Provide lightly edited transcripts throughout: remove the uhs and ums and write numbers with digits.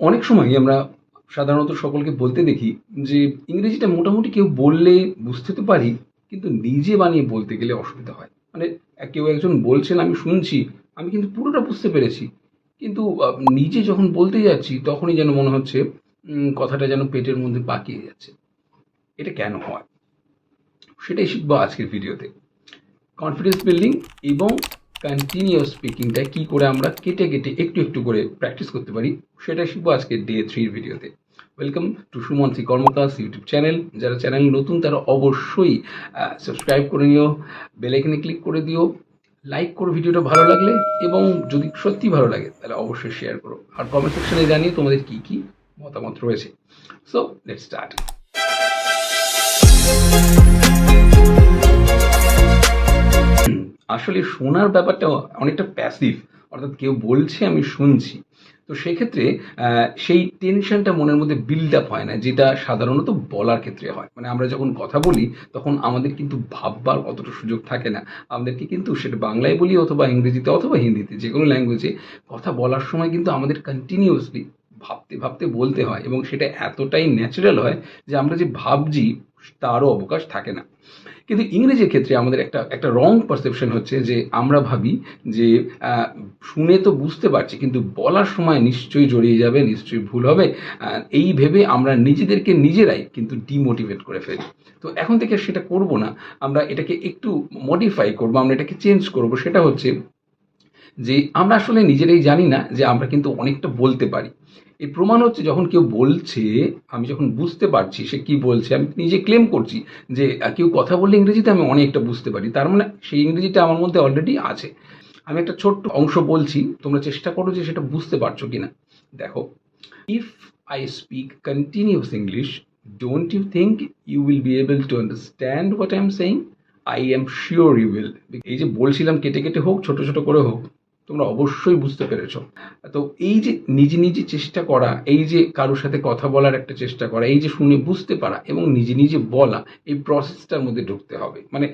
অনেক সময়ই আমরা সাধারণত সকলকে বলতে দেখি যে ইংরেজিটা মোটামুটি কেউ বললে বুঝতে তো পারি, কিন্তু নিজে বানিয়ে বলতে গেলে অসুবিধা হয়। মানে কেউ একজন বলছেন, আমি শুনছি, আমি কিন্তু পুরোটা বুঝতে পেরেছি, কিন্তু নিজে যখন বলতে যাচ্ছি তখনই যেন মনে হচ্ছে কথাটা যেন পেটের মধ্যে পাকিয়ে যাচ্ছে। এটা কেন হয় সেটাই শিখবো আজকের ভিডিওতে। কনফিডেন্স বিল্ডিং এবং কন্টিনিউয়াস স্পিকিংটা কী করে আমরা কেটে কেটে একটু একটু করে প্র্যাকটিস করতে পারি সেটা শিখবো আজকে ডে 3 ভিডিওতে। ওয়েলকাম টু সুমন সি কর্মকাজ ইউটিউব চ্যানেল। যারা চ্যানেল নতুন তারা অবশ্যই সাবস্ক্রাইব করে নিও, বেল আইকনে ক্লিক করে দিও, লাইক করো ভিডিওটা ভালো লাগলে, এবং যদি সত্যি ভালো লাগে তাহলে অবশ্যই শেয়ার করো, আর কমেন্ট সেকশনে জানিয়ে তোমাদের কী কী মতামত রয়েছে। So let's start. আসলে শোনার ব্যাপারটা অনেকটা প্যাসিভ, অর্থাৎ কেউ বলছে আমি শুনছি। তো সেক্ষেত্রে সেই টেনশনটা মনের মধ্যে বিল্ড আপ হয় না, যেটা সাধারণত বলার ক্ষেত্রে হয়। মানে আমরা যখন কথা বলি তখন আমাদের কিন্তু ভাববার অতটা সুযোগ থাকে না। আমাদেরকে কিন্তু সেটা বাংলায় বলি অথবা ইংরেজিতে অথবা হিন্দিতে, যে কোনো ল্যাঙ্গুয়েজে কথা বলার সময় কিন্তু আমাদের কন্টিনিউয়াসলি ভাবতে ভাবতে বলতে হয়, এবং সেটা এতটাই ন্যাচারাল হয় যে আমরা যে ভাবছি তারও অবকাশ থাকে না। কিন্তু ইংরেজির ক্ষেত্রে আমাদের একটা রং পারসেপশন হচ্ছে যে আমরা ভাবি যে শুনে তো বুঝতে পারছি, কিন্তু বলার সময় নিশ্চয়ই জড়িয়ে যাবে, নিশ্চয়ই ভুল হবে, এই ভেবে আমরা নিজেদেরকে নিজেরাই কিন্তু ডিমোটিভেট করে ফেলি। তো এখন থেকে সেটা করব না, আমরা এটাকে একটু মডিফাই করবো, আমরা এটাকে চেঞ্জ করব। সেটা হচ্ছে যে আমরা আসলে নিজেরাই জানি না যে আমরা কিন্তু অনেকটা বলতে পারি। এর প্রমাণ হচ্ছে যখন কেউ বলছে, আমি যখন বুঝতে পারছি সে কি বলছে, আমি নিজে ক্লেম করছি যে কেউ কথা বললে ইংরেজিতে আমি অনেকটা বুঝতে পারি, তার মানে সেই ইংরেজিটা আমার মধ্যে অলরেডি আছে। আমি একটা ছোট্ট অংশ বলছি, তোমরা চেষ্টা করো যে সেটা বুঝতে পারছো কিনা। দেখো, if I speak continuous English, don't you think you will be able to understand what I am saying? I am sure you will. এই যে বলছিলাম কেটে কেটে হোক, ছোট ছোট করে হোক, তোমরা অবশ্যই বুঝতে পেরেছ। তো এই যে নিজে নিজে চেষ্টা করা, এই যে কারোর সাথে কথা বলার একটা চেষ্টা করা, এই যে শুনে বুঝতে পারা এবং নিজে নিজে বলা, এই প্রসেসটার মধ্যে ঢুকতে হবে। মানে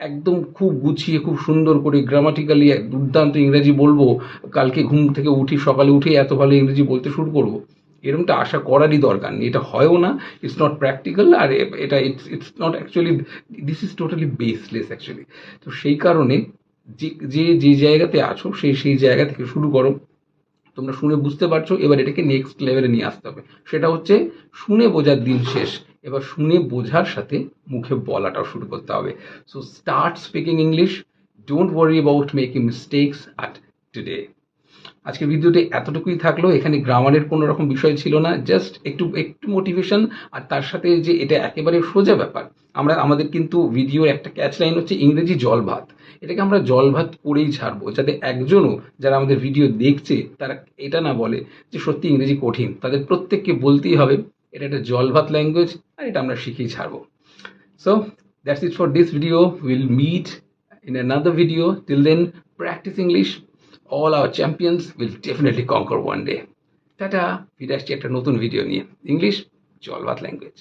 একদম খুব গুছিয়ে খুব সুন্দর করে গ্রামাটিক্যালি দুর্দান্ত ইংরেজি বলবো, কালকে ঘুম থেকে উঠি, সকালে উঠে এত ভালো ইংরেজি বলতে শুরু করবো, এরকমটা আশা করারই দরকার নেই। এটা হয়ও না, ইটস নট প্র্যাকটিক্যাল, আর এটা it's not actually, this is totally baseless actually. তো সেই কারণে যে যে যে জায়গাতে আছো সেই জায়গা থেকে শুরু করো। তোমরা শুনে বুঝতে পারছো, এবার এটাকে নেক্সট লেভেলে নিয়ে আসতে হবে। সেটা হচ্ছে শুনে বোঝার দিন শেষ, এবার শুনে বোঝার সাথে মুখে বলাটাও শুরু করতে হবে। So start speaking English, don't worry about making mistakes at today. আজকের ভিডিওতে এতটুকুই থাকলো, এখানে গ্রামারের কোনো রকম বিষয় ছিল না, জাস্ট একটু একটু মোটিভেশন, আর তার সাথে যে এটা একেবারে সোজা ব্যাপার। আমাদের কিন্তু ভিডিওর একটা ক্যাচ লাইন হচ্ছে ইংরেজি জল ভাত। এটাকে আমরা জল ভাত করেই ছাড়বো, যাতে একজনও যারা আমাদের ভিডিও দেখছে তারা এটা না বলে যে সত্যি ইংরেজি কঠিন। তাদের প্রত্যেককে বলতেই হবে এটা একটা জল ভাত ল্যাঙ্গুয়েজ, আর এটা আমরা শিখেই ছাড়বো। So that's it for this video, will meet in another video. Till then, practice English. All our champions will definitely conquer one day. Tata, ফিরে আসছি একটা নতুন ভিডিও নিয়ে। ইংলিশ জলভাত ল্যাঙ্গুয়েজ।